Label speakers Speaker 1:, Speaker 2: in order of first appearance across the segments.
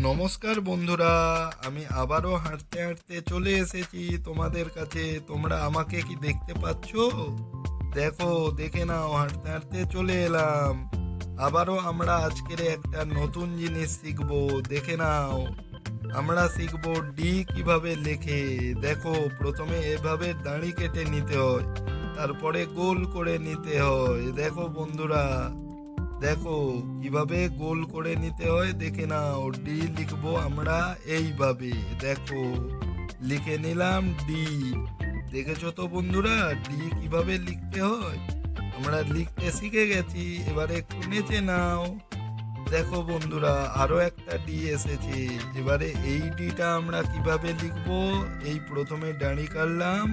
Speaker 1: নমস্কার বন্ধুরা, আমি আবারও হাঁটতে হাঁটতে চলে এসেছি তোমাদের কাছে। তোমরা আমাকে কি দেখতে পাচ্ছ? দেখো, দেখে নাও, হাঁটতে হাঁটতে চলে এলাম। আবারও আমরা আজকের একটা নতুন জিনিস শিখবো। দেখে নাও, আমরা শিখবো ডি কিভাবে লেখে। দেখো, প্রথমে এভাবে দাড়ি কেটে নিতে হয়, তারপরে গোল করে নিতে হয়। দেখো বন্ধুরা, দেখো কিভাবে গোল করে নিতে হয়। দেখে নাও, ডি লিখবো আমরা এইভাবে। দেখো, লিখে নিলাম ডি। দেখেছো তো বন্ধুরা, ডি কিভাবে লিখতে হয়? আমরা লিখতে শিখে গেছি, এবারে একটু নেচে নাও। দেখো বন্ধুরা, আরো একটা ডি এসেছে। এবারে এই ডিটা আমরা কিভাবে লিখবো? এই প্রথমে দাঁড়ি কাটলাম,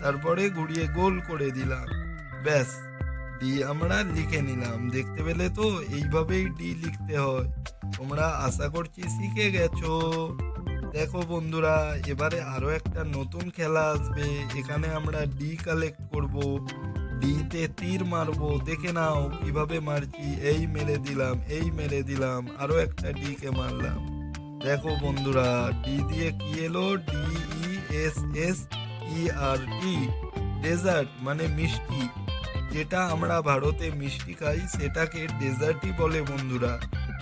Speaker 1: তারপরে ঘুরিয়ে গোল করে দিলাম, ব্যাস, ডি আমরা লিখে নিলাম। দেখতে পেলে তো, এইভাবেই ডি লিখতে হয়। তোমরা আশা করছি শিখে গেছো। দেখো বন্ধুরা, এবারে আরো একটা নতুন খেলা আসবে। এখানে আমরা ডি কালেক্ট করব, ডিতে তীর মারবো। দেখে নাও কিভাবে মারছি। এই মেরে দিলাম, এই মেরে দিলাম, আরো একটা ডি কে মারলাম। দেখো বন্ধুরা, ডি দিয়ে কি এলো? DESSERT, ডেজার্ট মানে মিষ্টি। যেটা আমরা ভারতে মিষ্টি খাই সেটাকে ডেজার্টই বলে বন্ধুরা।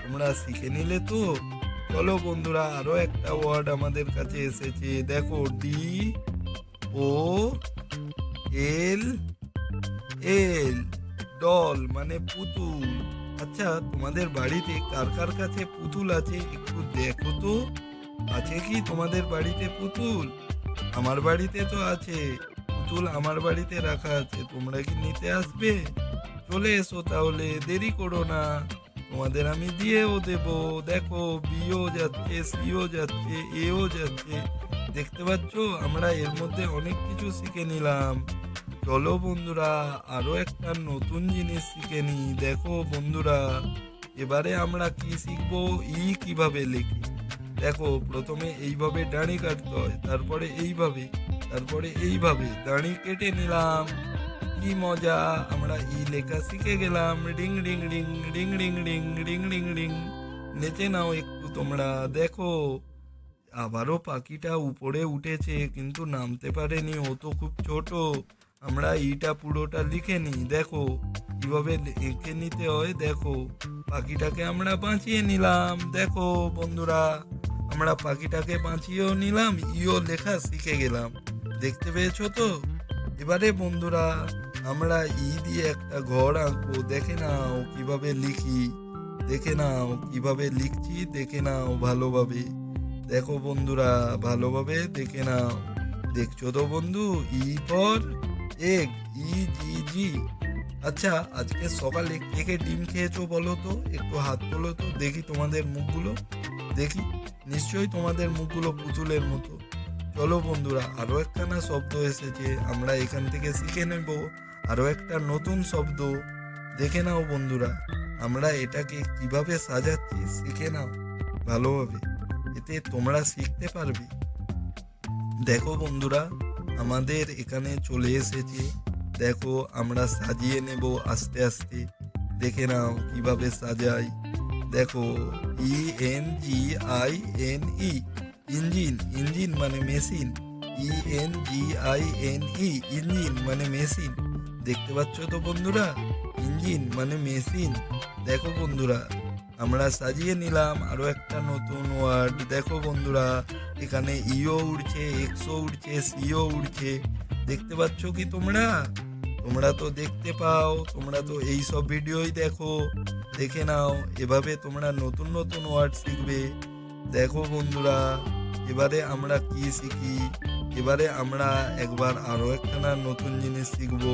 Speaker 1: তোমরা শিখে নিলে তো? চলো বন্ধুরা, আরো একটা ওয়ার্ড আমাদের কাছে এসেছে। দেখো, DOLL, ডল মানে পুতুল। আচ্ছা, তোমাদের বাড়িতে কার কার কাছে পুতুল আছে একটু দেখো তো। আছে কি তোমাদের বাড়িতে পুতুল? আমার বাড়িতে তো আছে পুতুল, আমার বাড়িতে রাখা আছে। তোমরা কি নিতে আসবে? চলে এসো তাহলে, দেরি করো না, তোমাদের আমি দিয়েও দেব। দেখো, বিও যাচ্ছে, সিও যাচ্ছে, এও যাচ্ছে। দেখতে পাচ্ছ, আমরা এর মধ্যে অনেক কিছু শিখে নিলাম। চলো বন্ধুরা, আরো একটা নতুন জিনিস শিখে নি। দেখো বন্ধুরা, এবারে আমরা কি শিখবো? কিভাবে লিখি। দেখো, প্রথমে এইভাবে দাড়ি কাটতে হয়, তারপরে এইভাবে, তারপরে এইভাবে দাড়ি কেটে নিলাম। কি মজা, আমরা লেখা শিখে গেলাম। Ring ring ring, ring ring ring, ring ring ring. নেচে নাও একটু তোমরা। দেখো, আবারও পাখিটা উপরে উঠেছে, কিন্তু নামতে পারেনি, ও তো খুব ছোট। আমরা ইটা পুরোটা লিখে নিই। দেখো কিভাবে লিখে নিতে হয়। দেখো, পাখিটাকে আমরা বাঁচিয়ে নিলাম। দেখো বন্ধুরা, আমরা পাখিটাকে বাঁচিয়েও নিলাম, লেখা শিখে গেলাম। দেখতে পেয়েছো তো? এবারে বন্ধুরা, আমরা দিয়ে একটা ঘর আঁকবো। দেখে নাও কিভাবে লিখি, দেখে নাও কিভাবে লিখছি, দেখে নাও ভালোভাবে। দেখো বন্ধুরা, ভালোভাবে দেখে নাও। দেখছো তো বন্ধু? For egg, EGG। আচ্ছা, আজকে সকালে কে কে ডিম খেয়েছো বলো তো? একটু হাত তোলো তো, দেখি তোমাদের মুখগুলো, দেখি। নিশ্চয়ই তোমাদের মুখগুলো পুতুলের মতো। চলো বন্ধুরা, আরো একখানা শব্দ এসেছে, আমরা এখান থেকে শিখে নেব আরো একটা নতুন শব্দ। দেখে নাও বন্ধুরা, আমরা এটাকে কিভাবে সাজাচ্ছি, শিখে নাও ভালোভাবে, এতে তোমরা শিখতে পারবে। দেখো বন্ধুরা, আমাদের এখানে চলে এসেছে। দেখো, আমরা সাজিয়ে নেব আস্তে আস্তে। দেখে নাও কিভাবে সাজাই। দেখো, ENGINE, ইঞ্জিন, ইঞ্জিন মানে মেশিন। ENGINE, ইঞ্জিন মানে মেশিন। দেখতে পাচ্ছ তো বন্ধুরা, ইঞ্জিন মানে মেশিন। দেখো বন্ধুরা, আমরা সাজিয়ে নিলাম আরো একটা নতুন ওয়ার্ড। দেখো বন্ধুরা, এখানে উড়ছে, এক্সও উড়ছে, সিও উড়ছে। দেখতে পাচ্ছ কি তোমরা? তোমরা তো দেখতে পাও, তোমরা তো এই সব ভিডিওই দেখো। দেখে নাও, এভাবে তোমরা নতুন নতুন ওয়ার্ড শিখবে। দেখো বন্ধুরা, এবারে আমরা কি শিখি। এবারে আমরা একবার আরো একখানা নতুন জিনিস শিখবো।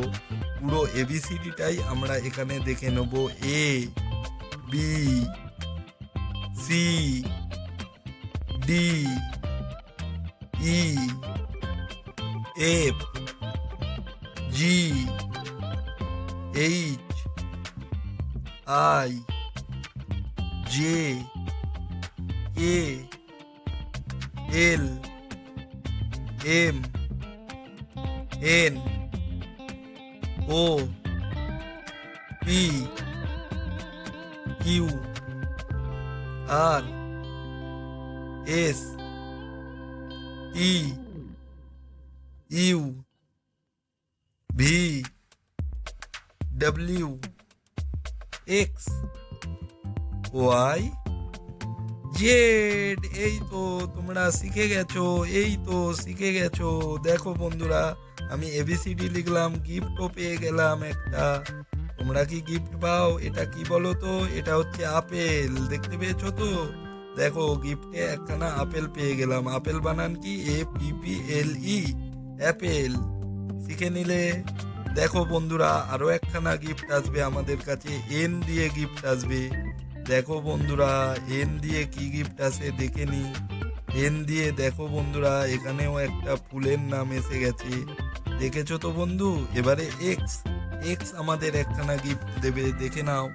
Speaker 1: পুরো ABCDটাই আমরা এখানে দেখে নেব। ABCDE, FGHHIJKLMNOP, QRST, S T U V W X Y Z. এই তো তোমরা শিখে গেছো, এই তো শিখে গেছো। দেখো বন্ধুরা, আমি এবিসিডি লিখলাম, গিফটও পেয়ে গেলাম একটা। তোমরা কি গিফট পাও? এটা কি বলো তো? এটা হচ্ছে আপেল। দেখতে পেয়েছো তো? দেখো গিফটে একখানা আপেল পেয়ে গেলাম। আপেল বানান কি? APPLE, Apple. শিখে নিলে। দেখো বন্ধুরা, আরো একখানা গিফট আসবে আমাদের কাছে, এন দিয়ে গিফট আসবে। দেখো বন্ধুরা, এন দিয়ে কি গিফট আসে দেখে নি। এন দিয়ে দেখো বন্ধুরা, এখানেও একটা ফুলের নাম এসে গেছে। দেখেছো তো বন্ধু? এবারে এক্স, এক্স আমাদের একখানা গিফট দেবে, দেখে নাও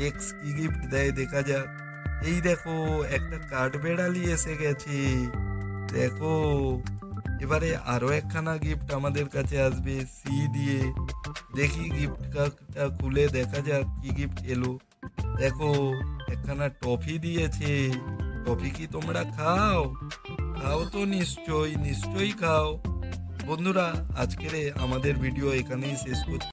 Speaker 1: এক্স কি গিফট দেয় দেখা যাক। এই দেখো একটা কাঠবেড়ালি এসে গেছে, দেখো। এবারে আরো একখানা গিফট আমাদের কাছে আসবে সি দিয়ে। দেখি গিফট কার্ডটা খুলে দেখা যাক কি গিফট এলো। দেখো একখানা টফি দিয়েছে। টফি কি তোমরা খাও? খাও তো নিশ্চয়ই, নিশ্চয়ই খাও। বন্ধুরা, আজকের আমাদের ভিডিও এখানেই শেষ করছি।